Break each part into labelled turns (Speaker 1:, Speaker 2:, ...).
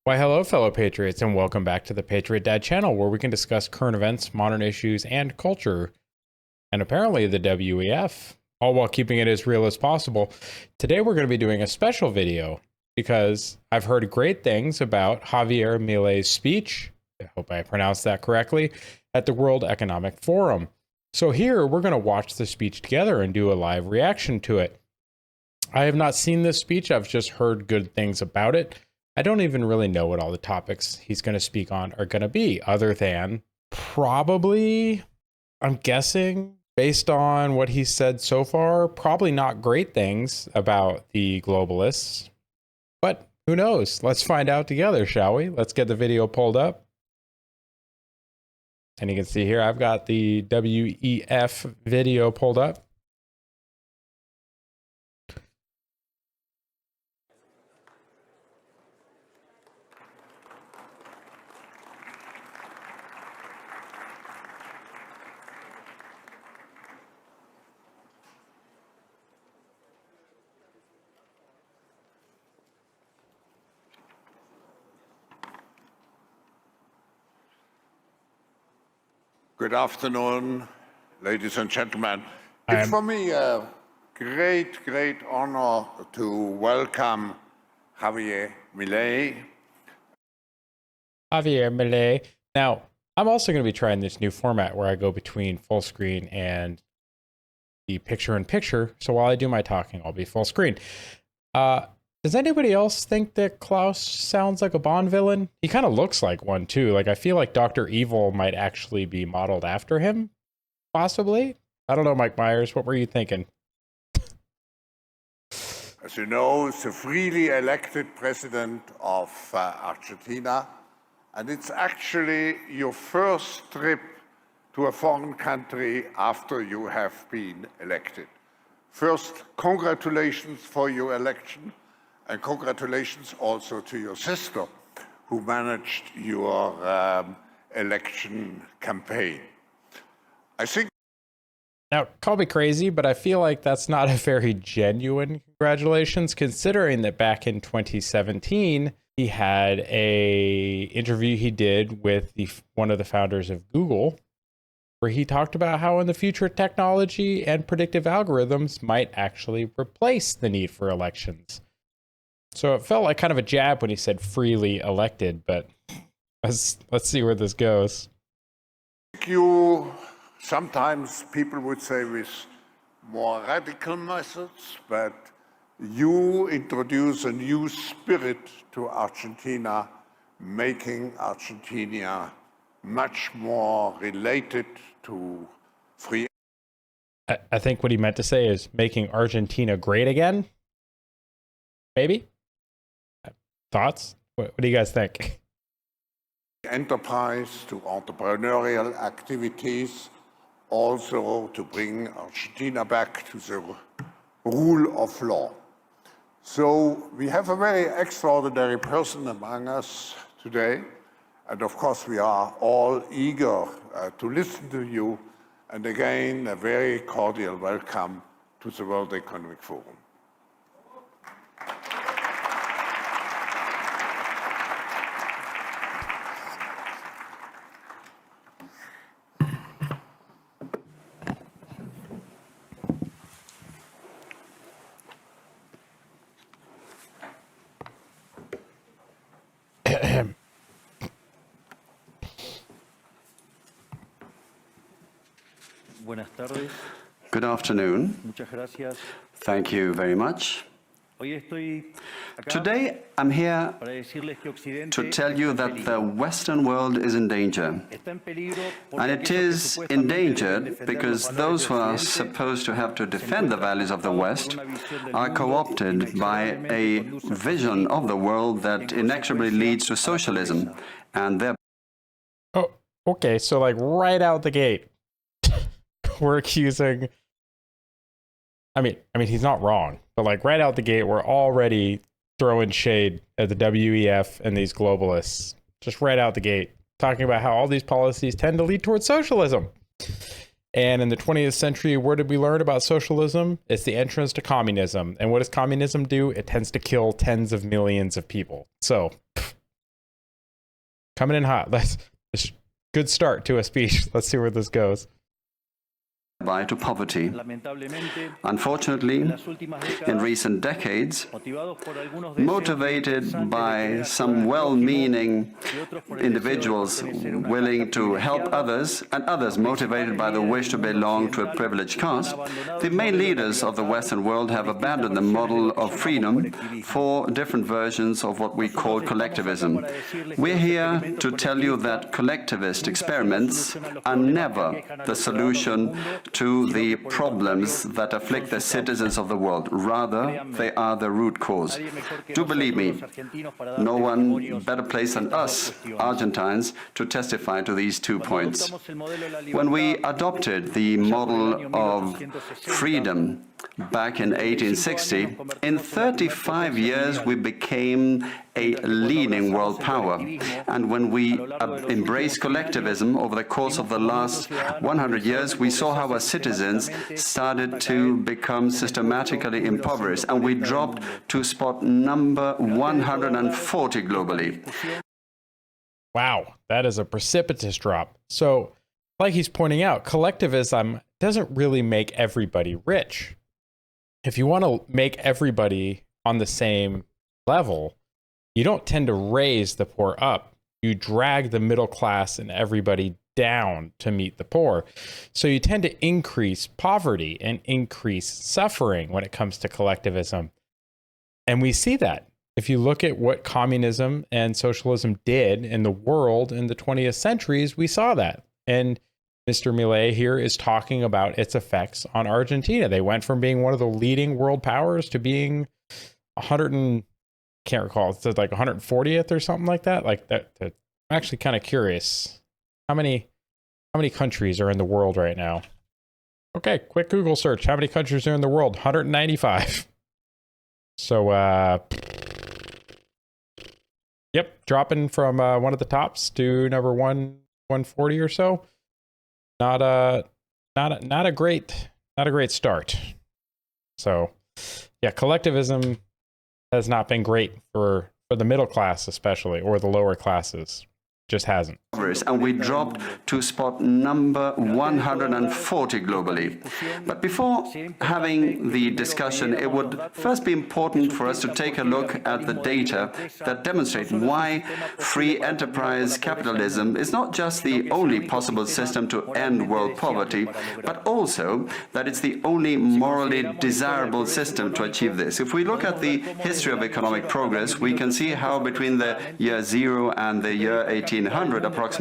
Speaker 1: Why, hello, fellow Patriots, and welcome back to the Patriot Dad channel, where we can discuss current events, modern issues, and culture, and apparently the WEF, all while keeping it as real as possible. Today, we're going to be doing a special video because I've heard great things about Javier Milei's speech, I hope I pronounced that correctly, at the World Economic Forum. So here, we're going to watch the speech together and do a live reaction to it. I have not seen this speech, I've just heard good things about it. I don't even really know what all the topics he's going to speak on are going to be, other than probably, I'm guessing, based on what he said so far, probably not great things about the globalists. But who knows? Let's find out together, shall we? Let's get the video pulled up. And you can see here, I've got the WEF video pulled up.
Speaker 2: Good afternoon, ladies and gentlemen. It's for me a great honor to welcome Javier Milei.
Speaker 1: Javier Milei. Now, I'm also going to be trying this new format where I go between full screen and the picture-in-picture. So while I do my talking, I'll be full screen. Does anybody else think that Klaus sounds like a Bond villain? He kind of looks like one, too. Like, I feel like Dr. Evil might actually be modeled after him, possibly. I don't know, Mike Myers. What were you thinking?
Speaker 2: As you know, it's a freely elected president of Argentina, and it's actually your first trip to a foreign country after you have been elected. First, congratulations for your election. And congratulations also to your sister, who managed your election campaign. I think...
Speaker 1: Now, call me crazy, but I feel like that's not a very genuine congratulations, considering that back in 2017, he had a interview he did with one of the founders of Google, where he talked about how in the future technology and predictive algorithms might actually replace the need for elections. So it felt like kind of a jab when he said freely elected, but let's see where this goes.
Speaker 2: Sometimes people would say with more radical methods, but you introduce a new spirit to Argentina, making Argentina much more related to free.
Speaker 1: I think what he meant to say is making Argentina great again. Maybe? Thoughts? What do you guys think?
Speaker 2: Enterprise to entrepreneurial activities, also to bring Argentina back to the rule of law. So we have a very extraordinary person among us today, and of course we are all eager to listen to you, and again a very cordial welcome to the World Economic Forum.
Speaker 3: Good afternoon. Thank you very much. Today, I'm here to tell you that the Western world is in danger. And it is endangered because those who are supposed to have to defend the values of the West are co-opted by a vision of the world that inexorably leads to socialism. And they're...
Speaker 1: Oh, okay, so like right out the gate, we're accusing... I mean, he's not wrong, but like right out the gate, we're already throwing shade at the WEF and these globalists. Just right out the gate, talking about how all these policies tend to lead towards socialism. And in the 20th century, where did we learn about socialism? It's the entrance to communism. And what does communism do? It tends to kill tens of millions of people. So Coming in hot. Good start to a speech. Let's see where this goes.
Speaker 3: To poverty. Unfortunately, in recent decades, motivated by some well-meaning individuals willing to help others, and others motivated by the wish to belong to a privileged caste, the main leaders of the Western world have abandoned the model of freedom for different versions of what we call collectivism. We're here to tell you that collectivist experiments are never the solution to the problems that afflict the citizens of the world. Rather, they are the root cause. Do believe me, no one better placed than us, Argentines, to testify to these 2 points. When we adopted the model of freedom back in 1860, in 35 years we became a leading world power. And when we embraced collectivism over the course of the last 100 years, we saw how our citizens started to become systematically impoverished, and we dropped to spot number 140 globally.
Speaker 1: Wow, that is a precipitous drop. So, like he's pointing out, collectivism doesn't really make everybody rich. If you want to make everybody on the same level, you don't tend to raise the poor up. You drag the middle class and everybody down to meet the poor. So you tend to increase poverty and increase suffering when it comes to collectivism. And we see that. If you look at what communism and socialism did in the world in the 20th centuries, we saw that. And Mr. Milei here is talking about its effects on Argentina. They went from being one of the leading world powers to being 100 and can't recall, it's like 140th or something like that. Like that. I'm actually kind of curious. How many countries are in the world right now? Okay, quick Google search. How many countries are in the world? 195. So, yep, dropping from one of the tops to number 140 or so. Not a great start. So, yeah, collectivism has not been great for the middle class, especially, or the lower classes. Just hasn't.
Speaker 3: And we dropped to spot number 140 globally. But before having the discussion, it would first be important for us to take a look at the data that demonstrate why free enterprise capitalism is not just the only possible system to end world poverty, but also that it's the only morally desirable system to achieve this. If we look at the history of economic progress, we can see how between the year 0 and the year 1800 approximately,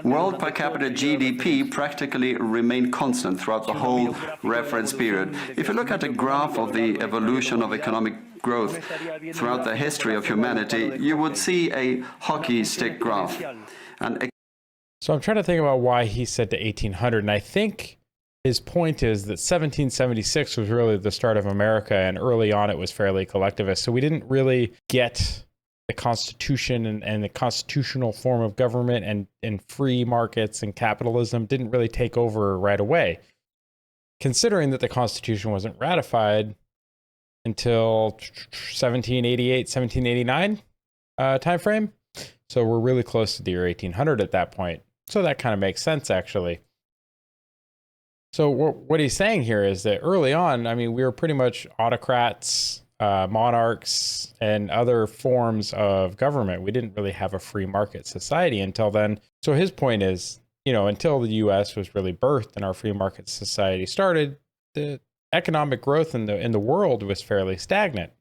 Speaker 3: world per capita GDP practically remained constant throughout the whole reference period. If you look at a graph of the evolution of economic growth throughout the history of humanity, you would see a hockey stick graph.
Speaker 1: So I'm trying to think about why he said to 1800, and I think his point is that 1776 was really the start of America, and early on it was fairly collectivist. So we didn't really get the Constitution and the constitutional form of government and free markets and capitalism didn't really take over right away. Considering that the Constitution wasn't ratified until 1788, 1789 timeframe. So we're really close to the year 1800 at that point. So that kind of makes sense, actually. So what he's saying here is that early on, I mean, we were pretty much autocrats, monarchs, and other forms of government. We didn't really have a free market society until then. So his point is, you know, until the U.S. was really birthed and our free market society started, the economic growth in the world was fairly stagnant.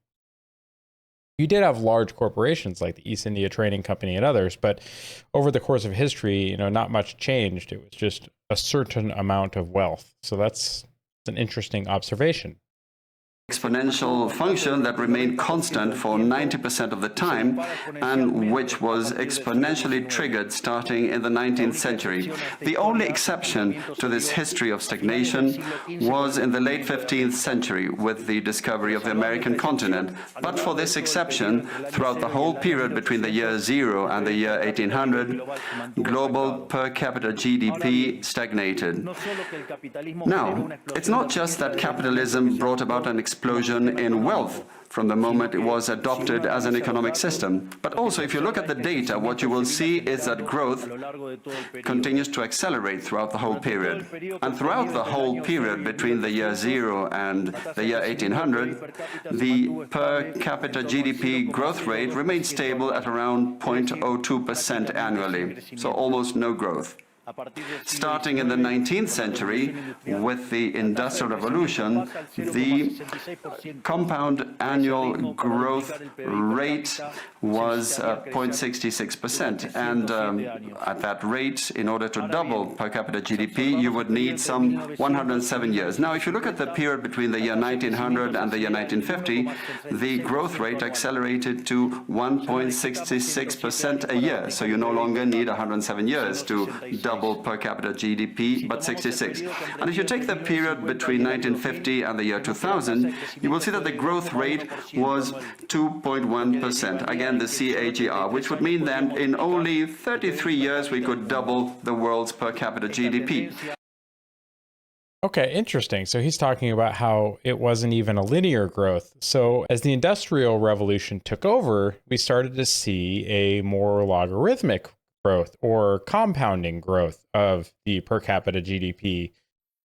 Speaker 1: You did have large corporations like the East India Trading Company and others, but over the course of history, you know, not much changed. It was just a certain amount of wealth. So that's an interesting observation.
Speaker 3: Exponential function that remained constant for 90% of the time and which was exponentially triggered starting in the 19th century. The only exception to this history of stagnation was in the late 15th century with the discovery of the American continent. But for this exception, throughout the whole period between the year 0 and the year 1800, global per capita GDP stagnated. Now, it's not just that capitalism brought about an explosion in wealth from the moment it was adopted as an economic system. But also, if you look at the data, what you will see is that growth continues to accelerate throughout the whole period. And throughout the whole period between the year 0 and the year 1800, the per capita GDP growth rate remained stable at around 0.02% annually, so almost no growth. Starting in the 19th century, with the Industrial Revolution, the compound annual growth rate was 0.66%. And at that rate, in order to double per capita GDP, you would need some 107 years. Now, if you look at the period between the year 1900 and the year 1950, the growth rate accelerated to 1.66% a year. So you no longer need 107 years to double per capita GDP, but 66. And if you take the period between 1950 and the year 2000, you will see that the growth rate was 2.1%. Again, the CAGR, which would mean that in only 33 years we could double the world's per capita GDP.
Speaker 1: Okay, interesting. So he's talking about how it wasn't even a linear growth. So as the Industrial Revolution took over, we started to see a more logarithmic growth or compounding growth of the per capita GDP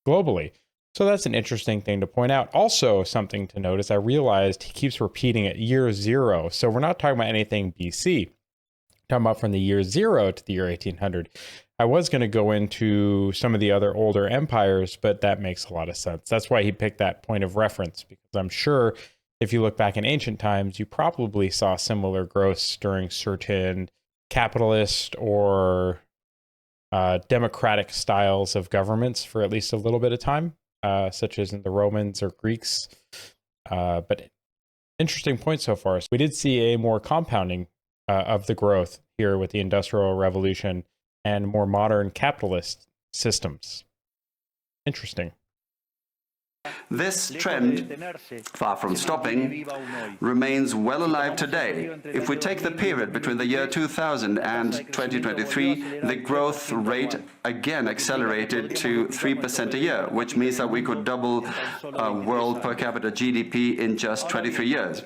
Speaker 1: globally. So that's an interesting thing to point out. Also, something to note is I realized he keeps repeating it year 0. So we're not talking about anything BC. We're talking about from the year 0 to the year 1800. I was going to go into some of the other older empires, but that makes a lot of sense. That's why he picked that point of reference, because I'm sure if you look back in ancient times, you probably saw similar growths during certain capitalist or democratic styles of governments for at least a little bit of time, such as in the Romans or Greeks. But interesting point so far. So we did see a more compounding of the growth here with the Industrial Revolution and more modern capitalist systems. Interesting.
Speaker 3: This trend, far from stopping, remains well alive today. If we take the period between the year 2000 and 2023, the growth rate again accelerated to 3% a year, which means that we could double world per capita GDP in just 23 years.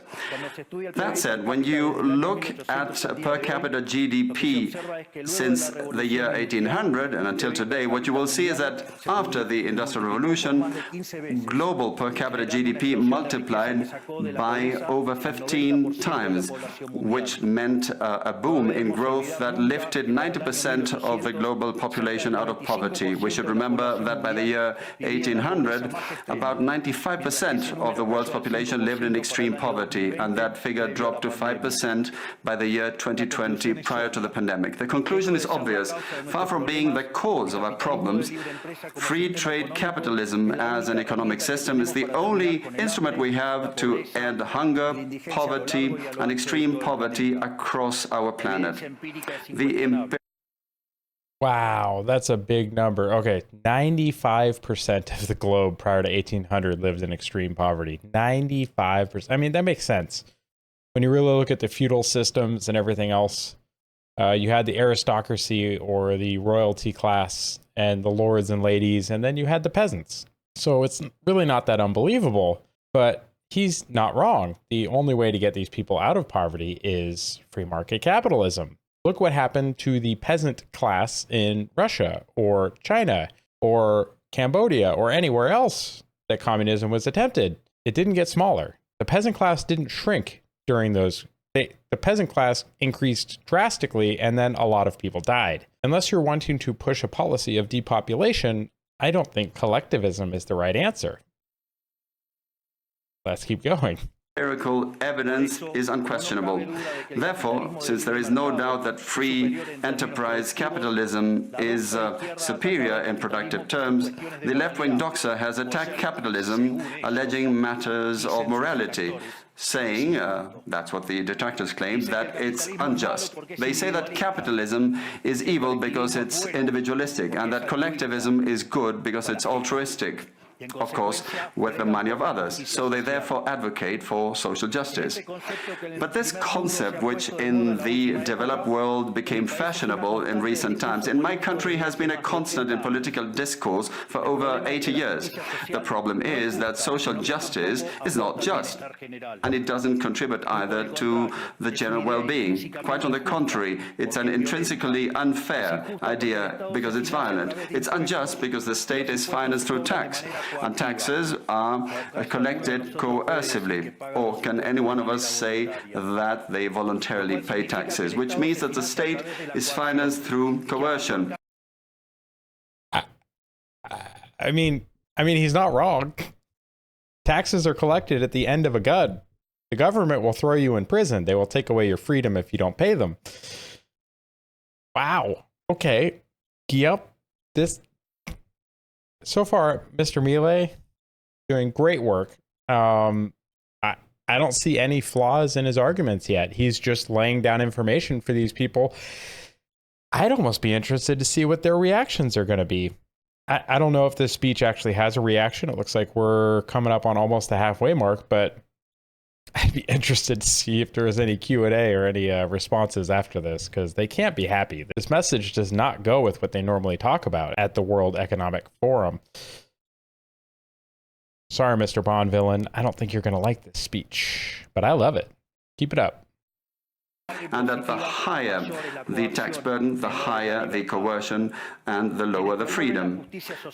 Speaker 3: That said, when you look at per capita GDP since the year 1800 and until today, what you will see is that after the Industrial Revolution, global per capita GDP multiplied by over 15 times, which meant a boom in growth that lifted 90% of the global population out of poverty. We should remember that by the year 1800, about 95% of the world's population lived in extreme poverty, and that figure dropped to 5% by the year 2020, prior to the pandemic. The conclusion is obvious. Far from being the cause of our problems, free trade capitalism as an economic system is the only instrument we have to end hunger, poverty, and extreme poverty across our planet.
Speaker 1: Wow, that's a big number. Okay, 95% of the globe prior to 1800 lived in extreme poverty. 95%. I mean, that makes sense. When you really look at the feudal systems and everything else, you had the aristocracy or the royalty class and the lords and ladies, and then you had the peasants. So it's really not that unbelievable, but he's not wrong. The only way to get these people out of poverty is free market capitalism. Look what happened to the peasant class in Russia or China or Cambodia or anywhere else that communism was attempted. It didn't get smaller. The peasant class didn't shrink during those. The peasant class increased drastically, and then a lot of people died. Unless you're wanting to push a policy of depopulation, I don't think collectivism is the right answer. Let's keep going.
Speaker 3: Empirical evidence is unquestionable. Therefore, since there is no doubt that free enterprise capitalism is superior in productive terms, the left-wing doxa has attacked capitalism, alleging matters of morality, saying, that's what the detractors claim, that it's unjust. They say that capitalism is evil because it's individualistic, and that collectivism is good because it's altruistic. of course, with the money of others. So they therefore advocate for social justice. But this concept, which in the developed world became fashionable in recent times, in my country has been a constant in political discourse for over 80 years. The problem is that social justice is not just, and it doesn't contribute either to the general well-being. Quite on the contrary, it's an intrinsically unfair idea because it's violent. It's unjust because the state is financed through tax, and taxes are collected coercively. Or can any one of us say that they voluntarily pay taxes, which means that the state is financed through coercion?
Speaker 1: I mean, he's not wrong. Taxes are collected at the end of a gun. The government will throw you in prison. They will take away your freedom if you don't pay them. Wow. Okay. Yep. So far, Mr. Milei doing great work. I don't see any flaws in his arguments yet. He's just laying down information for these people. I'd almost be interested to see what their reactions are going to be. I don't know if this speech actually has a reaction. It looks like we're coming up on almost the halfway mark, but I'd be interested to see if there is any Q&A or any responses after this, because they can't be happy. This message does not go with what they normally talk about at the World Economic Forum. Sorry, Mr. Bond villain. I don't think you're going to like this speech, but I love it. Keep it up.
Speaker 3: And that the higher the tax burden, the higher the coercion, and the lower the freedom.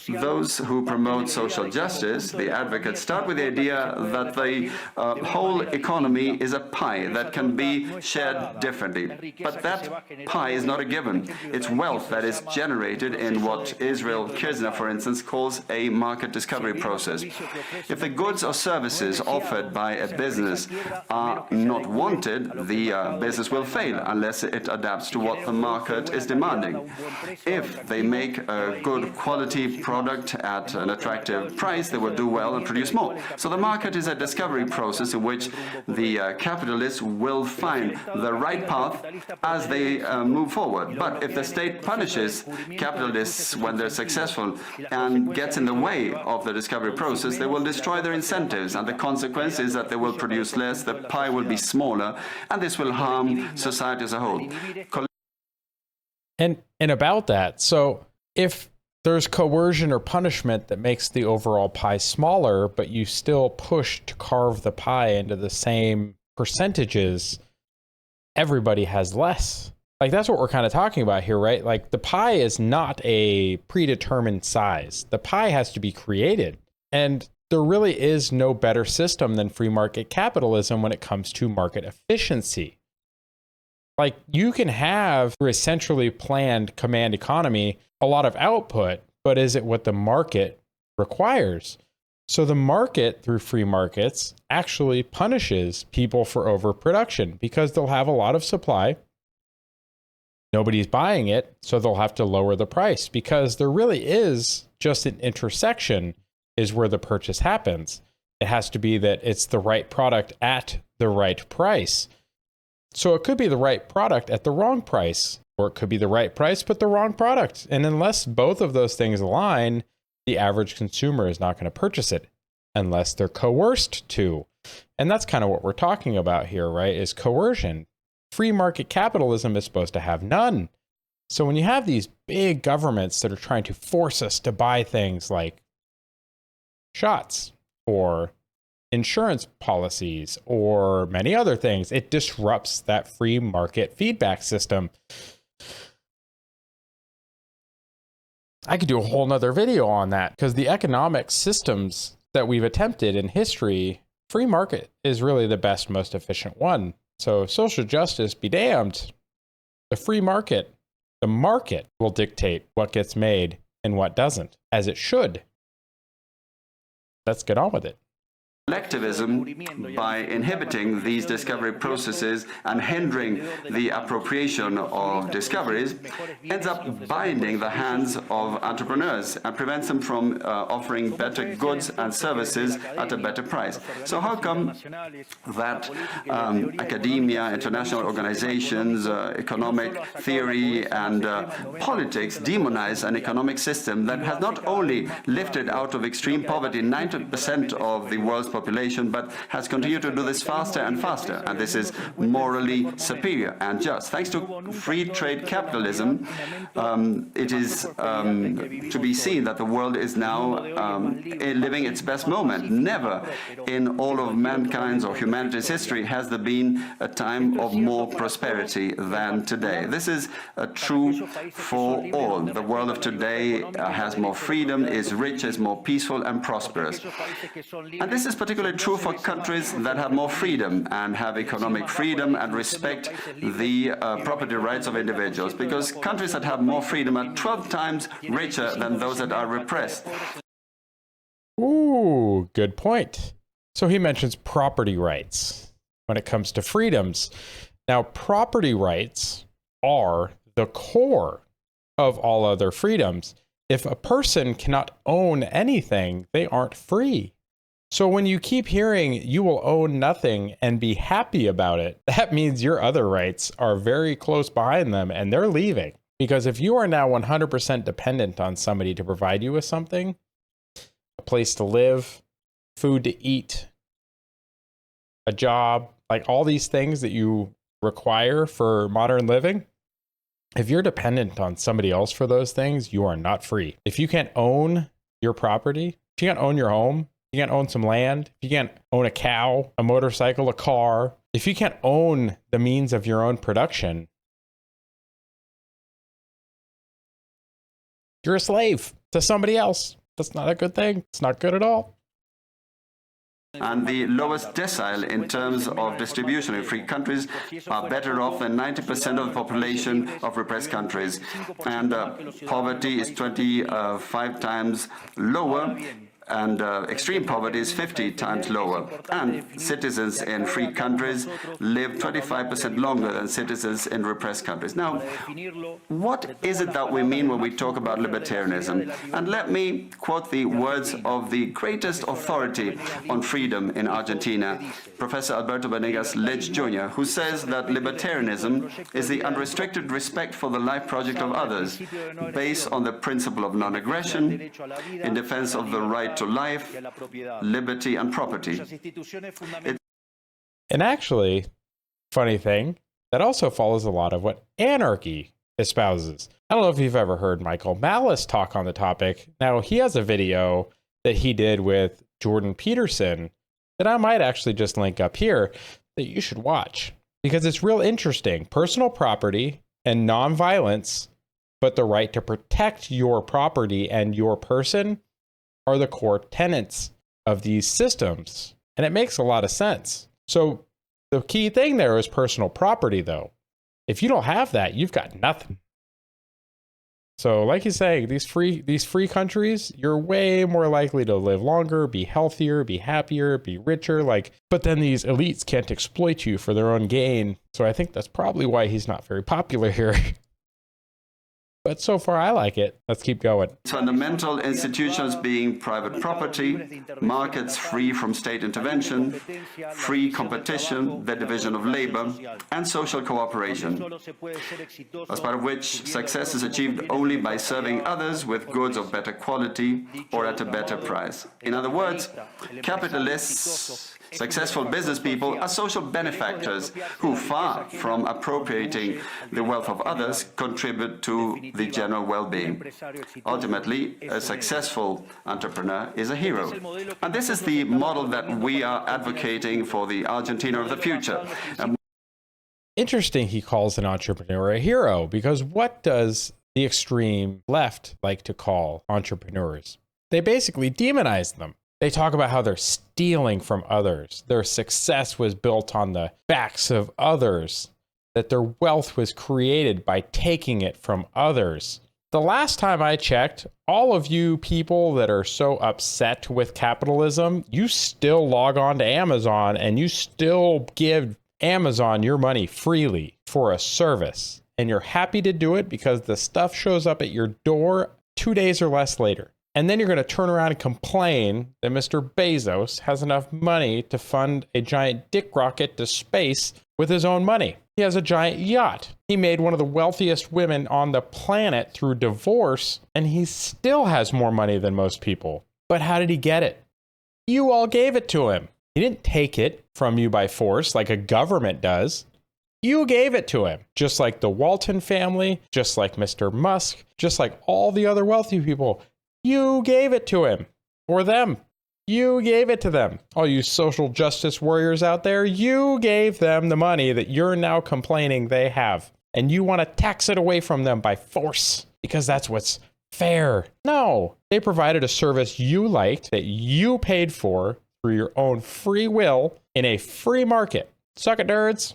Speaker 3: Those who promote social justice, the advocates, start with the idea that the whole economy is a pie that can be shared differently. But that pie is not a given. It's wealth that is generated in what Israel Kirzner, for instance, calls a market discovery process. If the goods or services offered by a business are not wanted, the business will fail unless it adapts to what the market is demanding. If they make a good quality product at an attractive price, they will do well and produce more. So the market is a discovery process in which the capitalists will find the right path as they move forward. But if the state punishes capitalists when they're successful and gets in the way of the discovery process, they will destroy their incentives, and the consequence is that they will produce less, the pie will be smaller, and this will harm society as a whole.
Speaker 1: And about that, so if there's coercion or punishment that makes the overall pie smaller, but you still push to carve the pie into the same percentages, everybody has less. Like, that's what we're kind of talking about here, right? Like, the pie is not a predetermined size. The pie has to be created. And there really is no better system than free market capitalism when it comes to market efficiency. Like, you can have, through a centrally planned command economy, a lot of output, but is it what the market requires? So the market, through free markets, actually punishes people for overproduction because they'll have a lot of supply. Nobody's buying it, so they'll have to lower the price because there really is just an intersection is where the purchase happens. It has to be that it's the right product at the right price. So it could be the right product at the wrong price, or it could be the right price but the wrong product. And unless both of those things align, the average consumer is not going to purchase it unless they're coerced to. And that's kind of what we're talking about here, right? Is coercion. Free market capitalism is supposed to have none. So when you have these big governments that are trying to force us to buy things like shots or insurance policies or many other things, it disrupts that free market feedback system. I could do a whole nother video on that because the economic systems that we've attempted in history, free market is really the best, most efficient one. So social justice be damned. The free market, the market will dictate what gets made and what doesn't, as it should. Let's get on with it.
Speaker 3: collectivism, by inhibiting these discovery processes and hindering the appropriation of discoveries, ends up binding the hands of entrepreneurs and prevents them from offering better goods and services at a better price. So how come that academia, international organizations, economic theory and politics demonize an economic system that has not only lifted out of extreme poverty 90% of the world's population, but has continued to do this faster and faster, and this is morally superior and just. Thanks to free trade capitalism, it is to be seen that the world is now living its best moment. Never in all of mankind's or humanity's history has there been a time of more prosperity than today. This is true for all. The world of today has more freedom, is rich, is more peaceful and prosperous. And this is particularly true for countries that have more freedom and have economic freedom and respect the property rights of individuals, because countries that have more freedom are 12 times richer than those that are repressed.
Speaker 1: Ooh, good point. So he mentions property rights when it comes to freedoms. Now, property rights are the core of all other freedoms. If a person cannot own anything, they aren't free. So when you keep hearing you will own nothing and be happy about it, that means your other rights are very close behind them and they're leaving. Because if you are now 100% dependent on somebody to provide you with something, a place to live, food to eat, a job, like all these things that you require for modern living, if you're dependent on somebody else for those things, you are not free. If you can't own your property, if you can't own your home, if you can't own some land, if you can't own a cow, a motorcycle, a car, if you can't own the means of your own production, you're a slave to somebody else. That's not a good thing. It's not good at all.
Speaker 3: And the lowest decile in terms of distribution in free countries are better off than 90% of the population of repressed countries. And poverty is 25 times lower, and extreme poverty is 50 times lower. And citizens in free countries live 25% longer than citizens in repressed countries. Now, what is it that we mean when we talk about libertarianism? And let me quote the words of the greatest authority on freedom in Argentina, Professor Alberto Venegas Lech Jr., who says that libertarianism is the unrestricted respect for the life project of others, based on the principle of non-aggression, in defense of the right to life, liberty, and property.
Speaker 1: And actually, funny thing, that also follows a lot of what anarchy espouses. I don't know if you've ever heard Michael Malice talk on the topic. Now, he has a video that he did with Jordan Peterson that I might actually just link up here that you should watch, because it's real interesting. Personal property and nonviolence, but the right to protect your property and your person are the core tenets of these systems. And it makes a lot of sense. So the key thing there is personal property, though. If you don't have that, you've got nothing. So like you say, these free countries, you're way more likely to live longer, be healthier, be happier, be richer. But then these elites can't exploit you for their own gain. So I think that's probably why he's not very popular here. But so far, I like it. Let's keep going.
Speaker 3: Fundamental institutions being private property, markets free from state intervention, free competition, the division of labor, and social cooperation, as part of which success is achieved only by serving others with goods of better quality or at a better price. In other words, capitalists, successful business people are social benefactors who, far from appropriating the wealth of others, contribute to the general well-being. Ultimately, a successful entrepreneur is a hero. And this is the model that we are advocating for the Argentina of the future.
Speaker 1: Interesting he calls an entrepreneur a hero, because what does the extreme left like to call entrepreneurs? They basically demonize them. They talk about how they're stealing from others. Their success was built on the backs of others, that their wealth was created by taking it from others. The last time I checked, all of you people that are so upset with capitalism, you still log on to Amazon and you still give Amazon your money freely for a service. And you're happy to do it because the stuff shows up at your door 2 days or less later. And then you're going to turn around and complain that Mr. Bezos has enough money to fund a giant dick rocket to space with his own money. He has a giant yacht. He made one of the wealthiest women on the planet through divorce, and he still has more money than most people. But how did he get it? You all gave it to him. He didn't take it from you by force like a government does. You gave it to him, just like the Walton family, just like Mr. Musk, just like all the other wealthy people. You gave it to him, or them. You gave it to them. All you social justice warriors out there, you gave them the money that you're now complaining they have. And you want to tax it away from them by force because that's what's fair. No, they provided a service you liked that you paid for through your own free will in a free market. Suck it, nerds.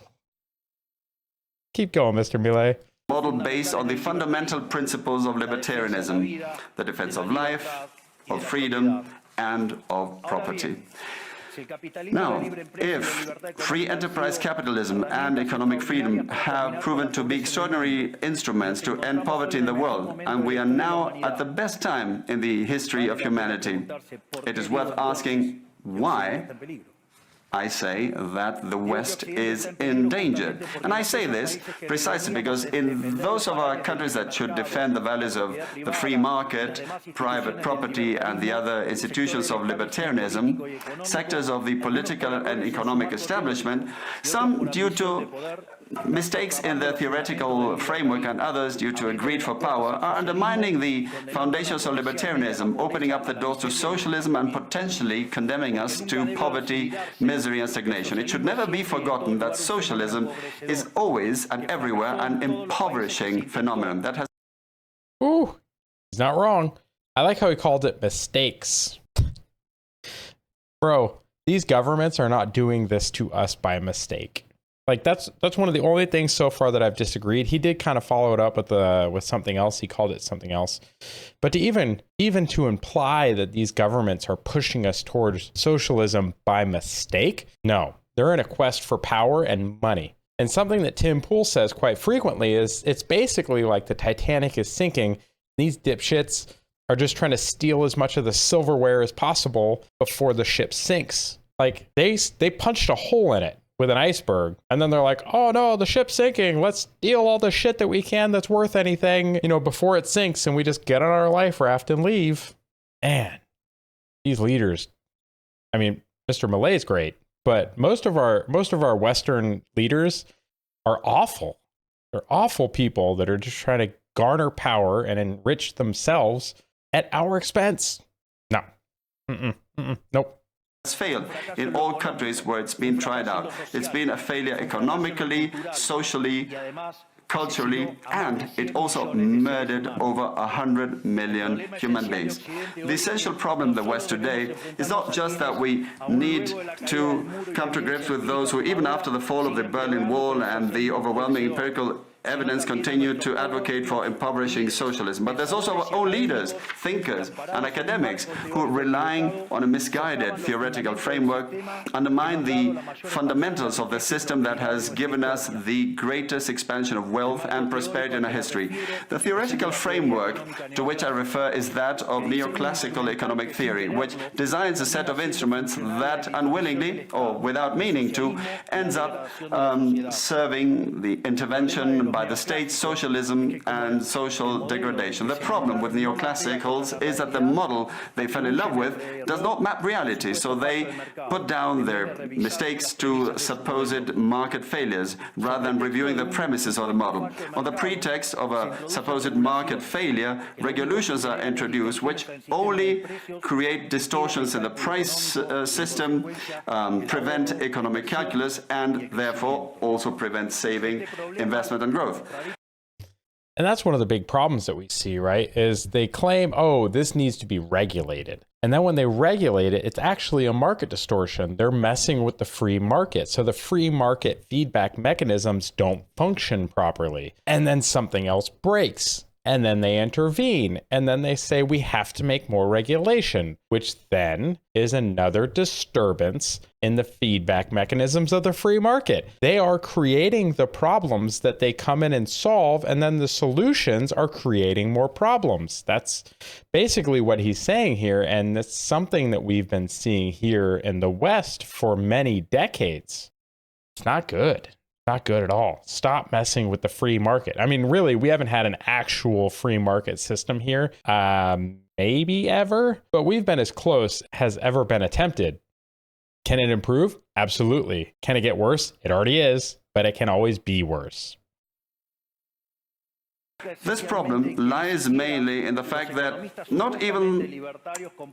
Speaker 1: Keep going, Mr. Milei.
Speaker 3: Model based on the fundamental principles of libertarianism, the defense of life, of freedom, and of property. Now, if free enterprise capitalism and economic freedom have proven to be extraordinary instruments to end poverty in the world, and we are now at the best time in the history of humanity, it is worth asking why I say that the West is endangered. And I say this precisely because in those of our countries that should defend the values of the free market, private property, and the other institutions of libertarianism, sectors of the political and economic establishment, some due to mistakes in their theoretical framework and others due to a greed for power, are undermining the foundations of libertarianism, opening up the doors to socialism and potentially condemning us to poverty, misery, and stagnation. It should never be forgotten that socialism is always and everywhere an impoverishing phenomenon that has...
Speaker 1: Ooh, he's not wrong. I like how he called it mistakes. Bro, these governments are not doing this to us by mistake. Like that's one of the only things so far that I've disagreed. He did kind of follow it up with something else. He called it something else. But to even to imply that these governments are pushing us towards socialism by mistake, no. They're in a quest for power and money. And something that Tim Pool says quite frequently is it's basically like the Titanic is sinking. These dipshits are just trying to steal as much of the silverware as possible before the ship sinks. Like they punched a hole in it with an iceberg, and then they're like, oh no, the ship's sinking, let's steal all the shit that we can that's worth anything, before it sinks, and we just get on our life raft and leave. Man, these leaders, I mean, Mr. Milei is great, but most of our Western leaders are awful. They're awful people that are just trying to garner power and enrich themselves at our expense. No. Nope.
Speaker 3: Has failed in all countries where it's been tried out. It's been a failure economically, socially, culturally, and it also murdered over 100 million human beings. The essential problem in the West today is not just that we need to come to grips with those who, even after the fall of the Berlin Wall and the overwhelming empirical evidence, continue to advocate for impoverishing socialism. But there's also our own leaders, thinkers, and academics who, relying on a misguided theoretical framework, undermine the fundamentals of the system that has given us the greatest expansion of wealth and prosperity in our history. The theoretical framework to which I refer is that of neoclassical economic theory, which designs a set of instruments that unwillingly, or without meaning to, ends up serving the intervention by the state, socialism, and social degradation. The problem with neoclassicals is that the model they fell in love with does not map reality, so they put down their mistakes to supposed market failures rather than reviewing the premises of the model. On the pretext of a supposed market failure, regulations are introduced which only create distortions in the price system, prevent economic calculus, and therefore also prevent saving, investment, and growth.
Speaker 1: And that's one of the big problems that we see, right? Is they claim, oh, this needs to be regulated. And then when they regulate it, it's actually a market distortion. They're messing with the free market. So the free market feedback mechanisms don't function properly. And then something else breaks. and then they intervene, and then they say we have to make more regulation, which then is another disturbance in the feedback mechanisms of the free market. They are creating the problems that they come in and solve, and then the solutions are creating more problems. That's basically what he's saying here, and that's something that we've been seeing here in the West for many decades. It's not good. Not good at all. Stop messing with the free market. I mean, really, we haven't had an actual free market system here, maybe ever, but we've been as close as ever been attempted. Can it improve? Absolutely. Can it get worse? It already is, but it can always be worse.
Speaker 3: This problem lies mainly in the fact that not even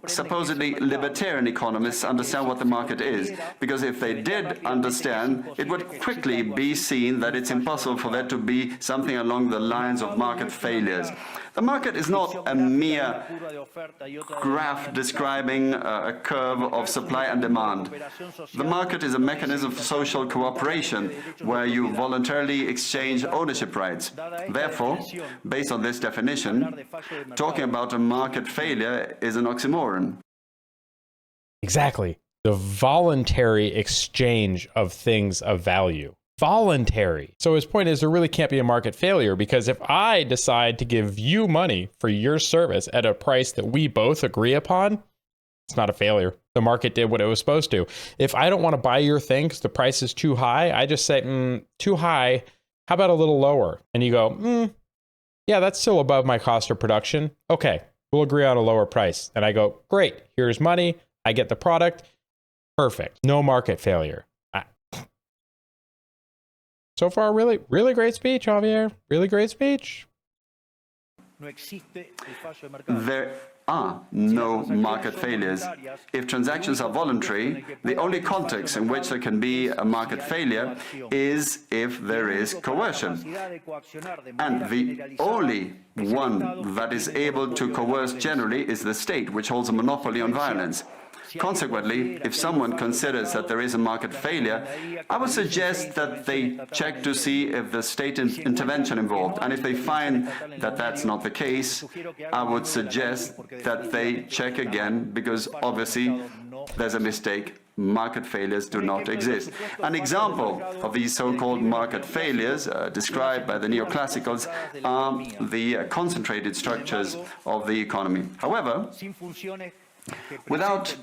Speaker 3: supposedly libertarian economists understand what the market is, because if they did understand, it would quickly be seen that it's impossible for there to be something along the lines of market failures. The market is not a mere graph describing a curve of supply and demand. The market is a mechanism for social cooperation where you voluntarily exchange ownership rights. Therefore, based on this definition, talking about a market failure is an oxymoron.
Speaker 1: Exactly. The voluntary exchange of things of value. Voluntary. So his point is there really can't be a market failure, because if I decide to give you money for your service at a price that we both agree upon, it's not a failure. The market did what it was supposed to. If I don't want to buy your thing because the price is too high, I just say, too high, how about a little lower? And you go, yeah, that's still above my cost of production. Okay, we'll agree on a lower price. And I go, great, here's money. I get the product. Perfect. No market failure. So far, really, really great speech, Javier. Really great speech.
Speaker 3: There are no market failures. If transactions are voluntary, the only context in which there can be a market failure is if there is coercion. And the only one that is able to coerce generally is the state, which holds a monopoly on violence. Consequently, if someone considers that there is a market failure, I would suggest that they check to see if the state intervention involved. And if they find that that's not the case, I would suggest that they check again, because obviously there's a mistake. Market failures do not exist. An example of these so-called market failures described by the neoclassicals are the concentrated structures of the economy. However, without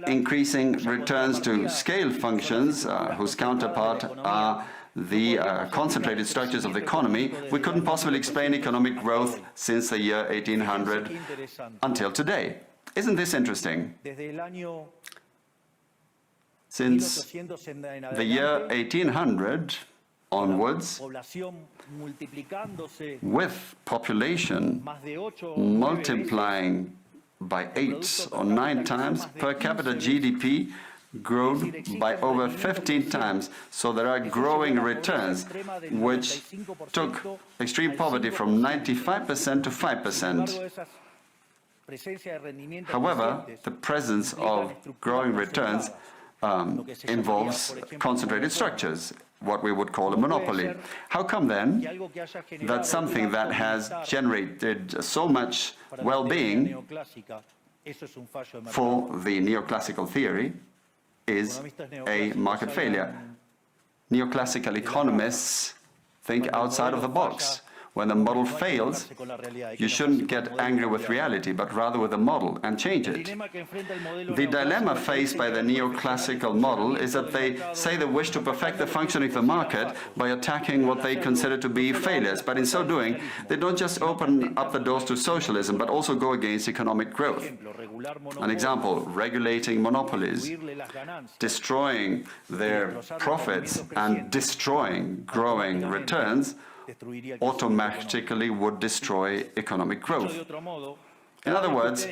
Speaker 3: increasing returns to scale functions, whose counterpart are the concentrated structures of the economy, we couldn't possibly explain economic growth since the year 1800 until today. Isn't this interesting? Since the year 1800 onwards, with population multiplying by 8 or 9 times, per capita GDP grown by over 15 times. So there are growing returns, which took extreme poverty from 95% to 5%. However, the presence of growing returns involves concentrated structures, what we would call a monopoly. How come then that something that has generated so much well-being for the neoclassical theory is a market failure? Neoclassical economists think outside of the box. When the model fails, you shouldn't get angry with reality, but rather with the model and change it. The dilemma faced by the neoclassical model is that they say they wish to perfect the functioning of the market by attacking what they consider to be failures. But in so doing, they don't just open up the doors to socialism, but also go against economic growth. An example, regulating monopolies, destroying their profits and destroying growing returns automatically would destroy economic growth. In other words,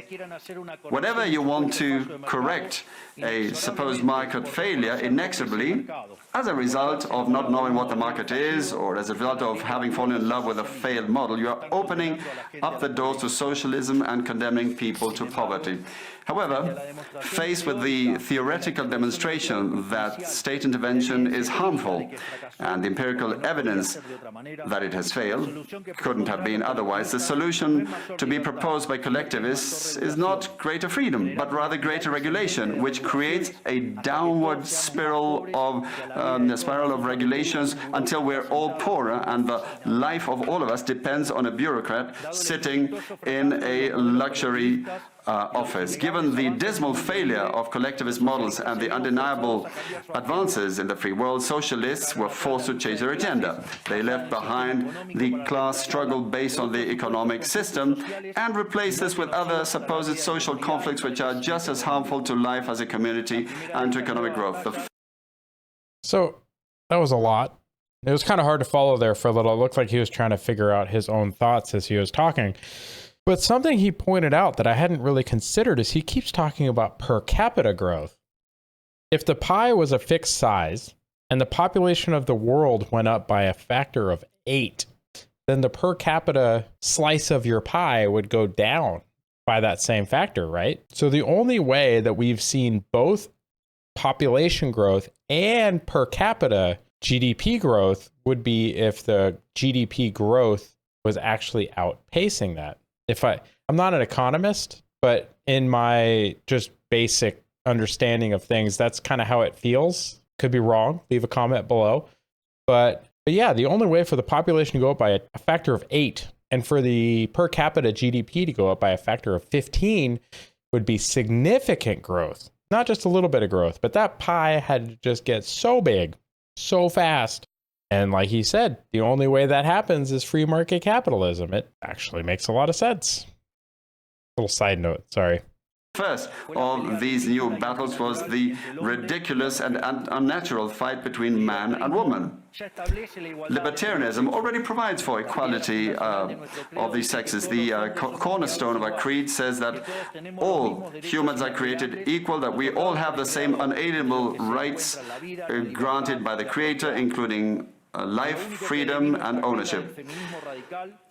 Speaker 3: whenever you want to correct a supposed market failure inexorably, as a result of not knowing what the market is, or as a result of having fallen in love with a failed model, you are opening up the doors to socialism and condemning people to poverty. However, faced with the theoretical demonstration that state intervention is harmful and the empirical evidence that it has failed couldn't have been otherwise, the solution to be proposed by collectivists is not greater freedom, but rather greater regulation, which creates a downward spiral of regulations until we're all poorer and the life of all of us depends on a bureaucrat sitting in a luxury office. Given the dismal failure of collectivist models and the undeniable advances in the free world, socialists were forced to change their agenda. They left behind the class struggle based on the economic system and replaced this with other supposed social conflicts which are just as harmful to life as a community and to economic growth.
Speaker 1: So that was a lot. It was kind of hard to follow there for a little. It looked like he was trying to figure out his own thoughts as he was talking. But something he pointed out that I hadn't really considered is he keeps talking about per capita growth. If the pie was a fixed size and the population of the world went up by a factor of 8, then the per capita slice of your pie would go down by that same factor, right? So the only way that we've seen both population growth and per capita GDP growth would be if the GDP growth was actually outpacing that. I'm not an economist, but in my just basic understanding of things, that's kind of how it feels. Could be wrong. Leave a comment below. But yeah, the only way for the population to go up by a factor of 8 and for the per capita GDP to go up by a factor of 15 would be significant growth. Not just a little bit of growth, but that pie had to just get so big, so fast. And like he said, the only way that happens is free market capitalism. It actually makes a lot of sense. Little side note, sorry.
Speaker 3: First of these new battles was the ridiculous and unnatural fight between man and woman. Libertarianism already provides for equality of the sexes. The cornerstone of our creed says that all humans are created equal, that we all have the same unalienable rights granted by the Creator, including life, freedom, and ownership.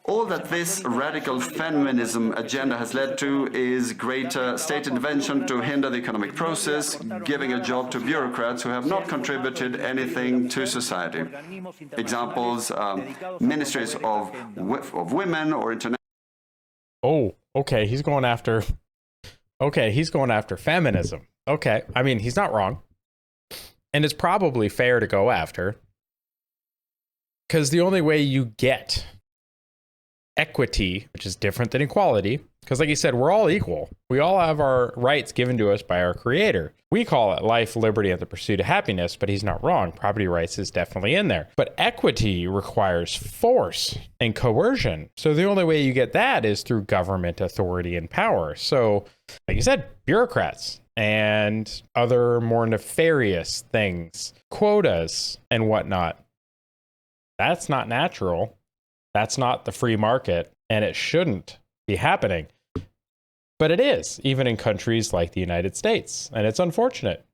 Speaker 3: All that this radical feminism agenda has led to is greater state intervention to hinder the economic process, giving a job to bureaucrats who have not contributed anything to society. Examples, ministries of women or international...
Speaker 1: Oh, okay, he's going after feminism. Okay, I mean, he's not wrong. And it's probably fair to go after. Because the only way you get equity, which is different than equality, because like you said, we're all equal. We all have our rights given to us by our Creator. We call it life, liberty, and the pursuit of happiness, but he's not wrong. Property rights is definitely in there. But equity requires force and coercion. So the only way you get that is through government authority and power. So, like you said, bureaucrats and other more nefarious things, quotas and whatnot. That's not natural. That's not the free market, and it shouldn't be happening. But it is, even in countries like the United States, and it's unfortunate.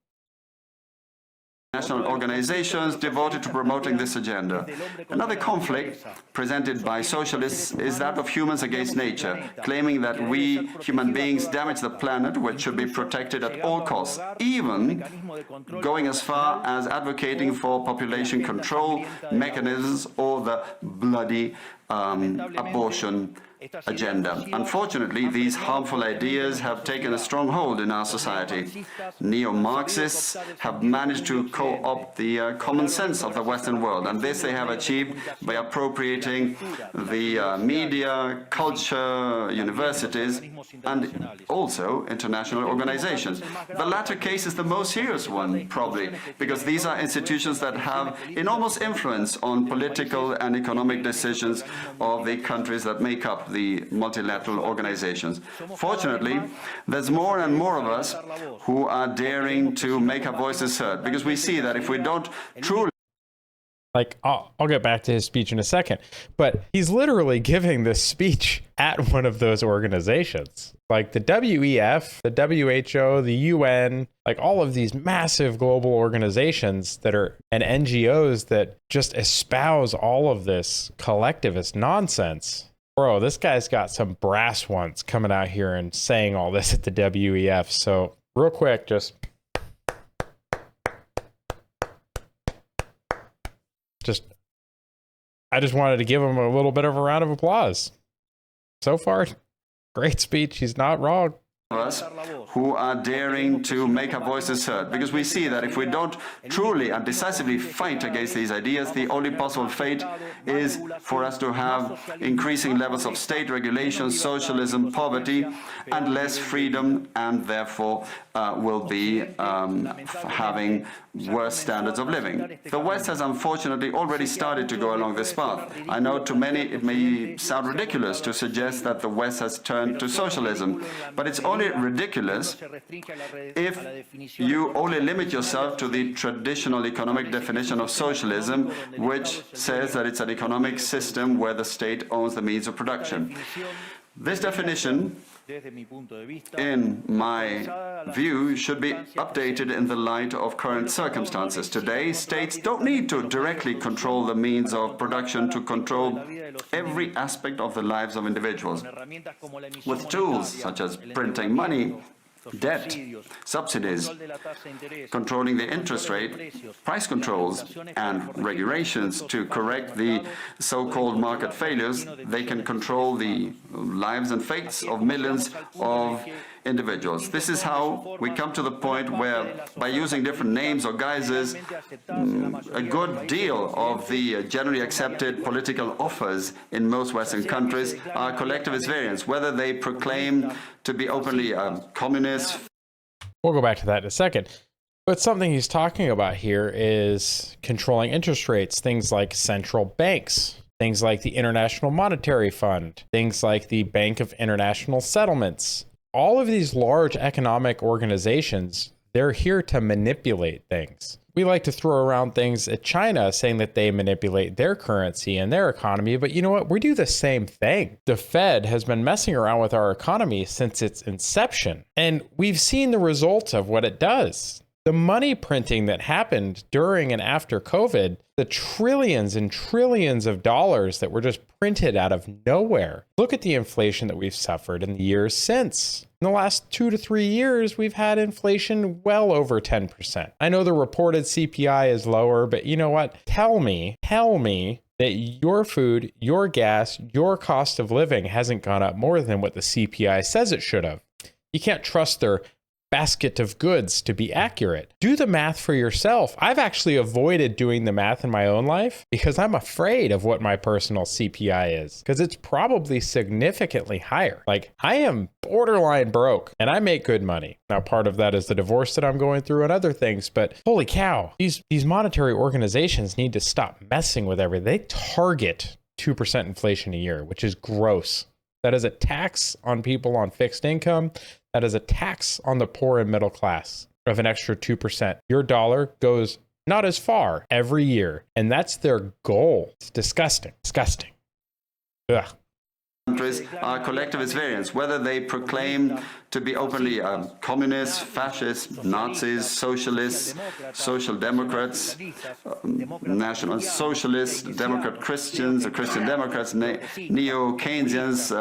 Speaker 3: National organizations devoted to promoting this agenda. Another conflict presented by socialists is that of humans against nature, claiming that we human beings damage the planet, which should be protected at all costs, even going as far as advocating for population control mechanisms or the bloody abortion agenda. Unfortunately, these harmful ideas have taken a strong hold in our society. Neo-Marxists have managed to co-opt the common sense of the Western world, and this they have achieved by appropriating the media, culture, universities, and also international organizations. The latter case is the most serious one, probably, because these are institutions that have enormous influence on political and economic decisions of the countries that make up the multilateral organizations. Fortunately, there's more and more of us who are daring to make our voices heard, because we see that if we don't truly
Speaker 1: Like, I'll get back to his speech in a second, but he's literally giving this speech at one of those organizations. Like the WEF, the WHO, the UN, like all of these massive global organizations that are, and NGOs that just espouse all of this collectivist nonsense. Bro, this guy's got some brass ones coming out here and saying all this at the WEF. So real quick, I just wanted to give him a little bit of a round of applause. So far, great speech. He's not wrong.
Speaker 3: Us who are daring to make our voices heard, because we see that if we don't truly and decisively fight against these ideas, the only possible fate is for us to have increasing levels of state regulation, socialism, poverty, and less freedom, and therefore will be having worse standards of living. The West has unfortunately already started to go along this path. I know to many it may sound ridiculous to suggest that the West has turned to socialism, but it's only ridiculous if you only limit yourself to the traditional economic definition of socialism, which says that it's an economic system where the state owns the means of production. This definition, in my view, should be updated in the light of current circumstances. Today, states don't need to directly control the means of production to control every aspect of the lives of individuals. With tools such as printing money, debt, subsidies, controlling the interest rate, price controls, and regulations to correct the so-called market failures, they can control the lives and fates of millions of individuals. This is how we come to the point where, by using different names or guises, a good deal of the generally accepted political offers in most Western countries are collectivist variants, whether they proclaim to be openly communist.
Speaker 1: We'll go back to that in a second. But something he's talking about here is controlling interest rates, things like central banks, things like the International Monetary Fund, things like the Bank of International Settlements. All of these large economic organizations, they're here to manipulate things. We like to throw around things at China saying that they manipulate their currency and their economy, but you know what? We do the same thing. The Fed has been messing around with our economy since its inception, and we've seen the results of what it does. The money printing that happened during and after COVID, the trillions and trillions of dollars that were just printed out of nowhere. Look at the inflation that we've suffered in the years since. In the last 2 to 3 years, we've had inflation well over 10%. I know the reported CPI is lower, but you know what? Tell me that your food, your gas, your cost of living hasn't gone up more than what the CPI says it should have. You can't trust their basket of goods to be accurate. Do the math for yourself. I've actually avoided doing the math in my own life because I'm afraid of what my personal CPI is, because it's probably significantly higher. Like, I am borderline broke and I make good money. Now, part of that is the divorce that I'm going through and other things, but holy cow, these monetary organizations need to stop messing with everything. They target 2% inflation a year, which is gross. That is a tax on people on fixed income. That is a tax on the poor and middle class of an extra 2%. Your dollar goes not as far every year, and that's their goal. It's disgusting. Disgusting. Ugh.
Speaker 3: Countries are collectivist variants, whether they proclaim to be openly communists, fascists, Nazis, socialists, social democrats, national socialists, Democrat Christians, or Christian Democrats, neo-Keynesians,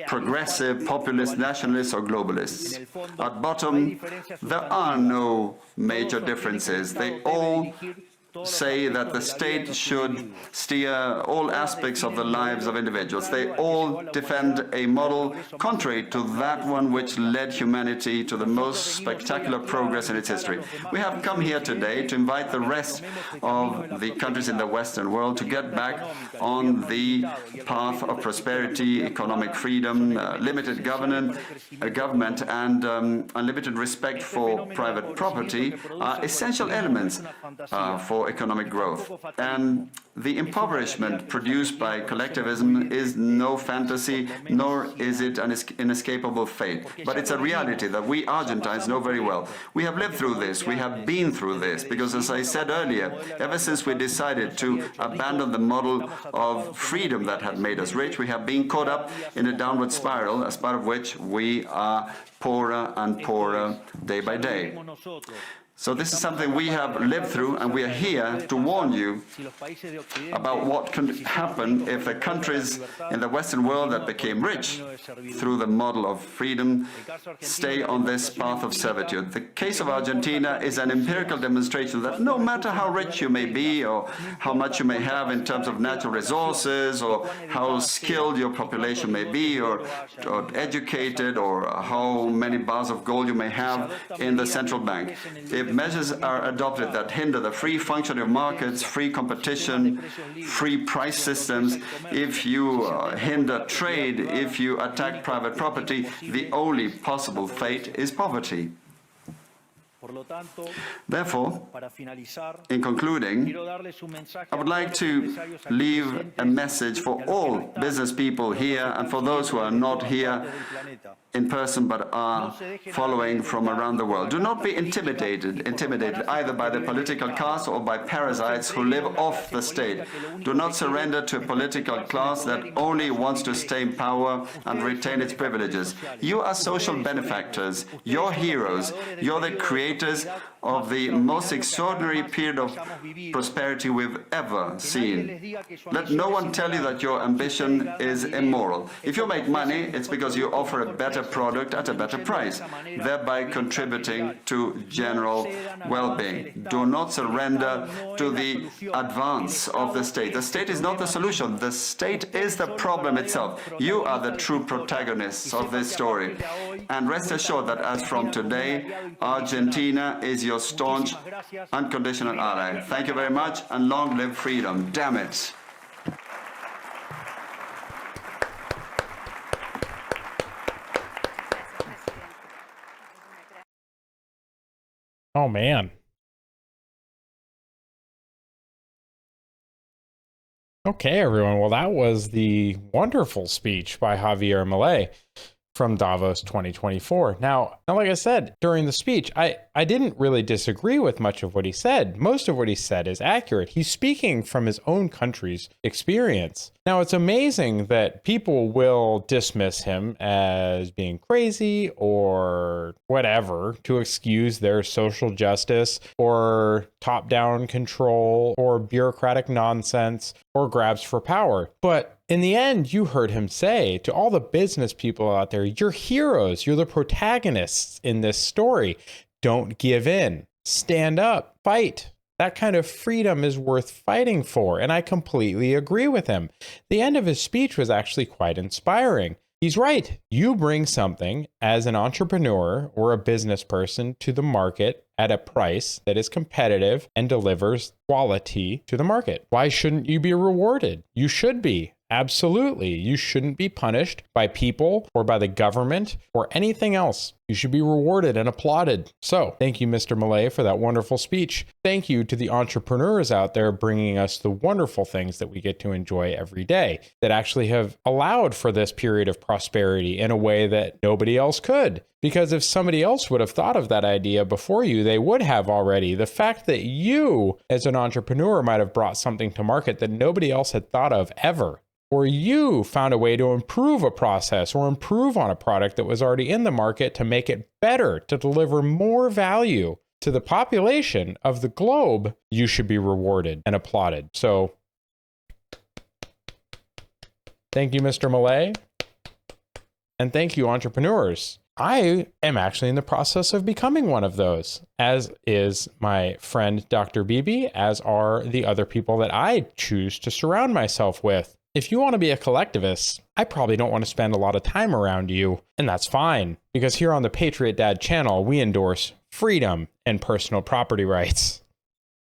Speaker 3: progressive, populist, nationalists, or globalists. At bottom, there are no major differences. They all say that the state should steer all aspects of the lives of individuals. They all defend a model contrary to that one which led humanity to the most spectacular progress in its history. We have come here today to invite the rest of the countries in the Western world to get back on the path of prosperity, economic freedom, limited government, and unlimited respect for private property are essential elements for for economic growth. And the impoverishment produced by collectivism is no fantasy, nor is it an inescapable fate. But it's a reality that we Argentines know very well. We have lived through this, we have been through this, because as I said earlier, ever since we decided to abandon the model of freedom that had made us rich, we have been caught up in a downward spiral, as part of which we are poorer and poorer day by day. So this is something we have lived through, and we are here to warn you about what can happen if the countries in the Western world that became rich through the model of freedom stay on this path of servitude. The case of Argentina is an empirical demonstration that no matter how rich you may be, or how much you may have in terms of natural resources, or how skilled your population may be, or educated, or how many bars of gold you may have in the central bank, if measures are adopted that hinder the free functioning of markets, free competition, free price systems, if you hinder trade, if you attack private property, the only possible fate is poverty. Therefore, in concluding, I would like to leave a message for all business people here and for those who are not here in person but are following from around the world. Do not be intimidated either by the political class or by parasites who live off the state. Do not surrender to a political class that only wants to stay in power and retain its privileges. You are social benefactors, you're heroes, you're the creators of the most extraordinary period of prosperity we've ever seen. Let no one tell you that your ambition is immoral. If you make money, it's because you offer a better product at a better price, thereby contributing to general well-being. Do not surrender to the advance of the state. The state is not the solution. The state is the problem itself. You are the true protagonists of this story. And rest assured that as from today, Argentina is your staunch, unconditional ally. Thank you very much, and long live freedom. Damn it.
Speaker 1: Oh, man. Okay, everyone. Well, that was the wonderful speech by Javier Milei from Davos 2024. Now, like I said, during the speech, I didn't really disagree with much of what he said. Most of what he said is accurate. He's speaking from his own country's experience. Now, it's amazing that people will dismiss him as being crazy or whatever to excuse their social justice or top-down control or bureaucratic nonsense or grabs for power. But in the end, you heard him say to all the business people out there, you're heroes, you're the protagonists in this story. Don't give in. Stand up. Fight. That kind of freedom is worth fighting for, and I completely agree with him. The end of his speech was actually quite inspiring. He's right. You bring something as an entrepreneur or a business person to the market at a price that is competitive and delivers quality to the market. Why shouldn't you be rewarded? You should be. Absolutely. You shouldn't be punished by people or by the government or anything else. You should be rewarded and applauded. So thank you, Mr. Milei, for that wonderful speech. Thank you to the entrepreneurs out there bringing us the wonderful things that we get to enjoy every day that actually have allowed for this period of prosperity in a way that nobody else could. Because if somebody else would have thought of that idea before you, they would have already. The fact that you, as an entrepreneur, might have brought something to market that nobody else had thought of ever, or you found a way to improve a process or improve on a product that was already in the market to make it better, to deliver more value to the population of the globe, you should be rewarded and applauded. So thank you, Mr. Milei. And thank you, entrepreneurs. I am actually in the process of becoming one of those, as is my friend Dr. Bibi, as are the other people that I choose to surround myself with. If you want to be a collectivist, I probably don't want to spend a lot of time around you, and that's fine, because here on the Patriot Dad channel, we endorse freedom and personal property rights.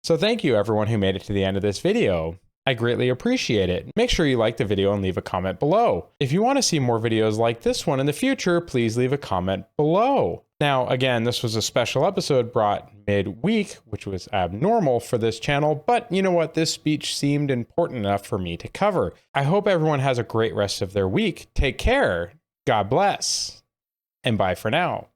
Speaker 1: So thank you everyone who made it to the end of this video. I greatly appreciate it. Make sure you like the video and leave a comment below. If you want to see more videos like this one in the future, please leave a comment below. Now, again, this was a special episode brought midweek, which was abnormal for this channel, but you know what? This speech seemed important enough for me to cover. I hope everyone has a great rest of their week. Take care. God bless. And bye for now.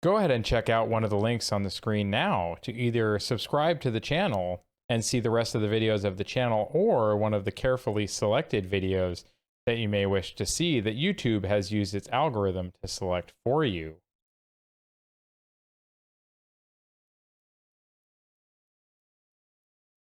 Speaker 1: Go ahead and check out one of the links on the screen now to either subscribe to the channel and see the rest of the videos of the channel, or one of the carefully selected videos that you may wish to see that YouTube has used its algorithm to select for you.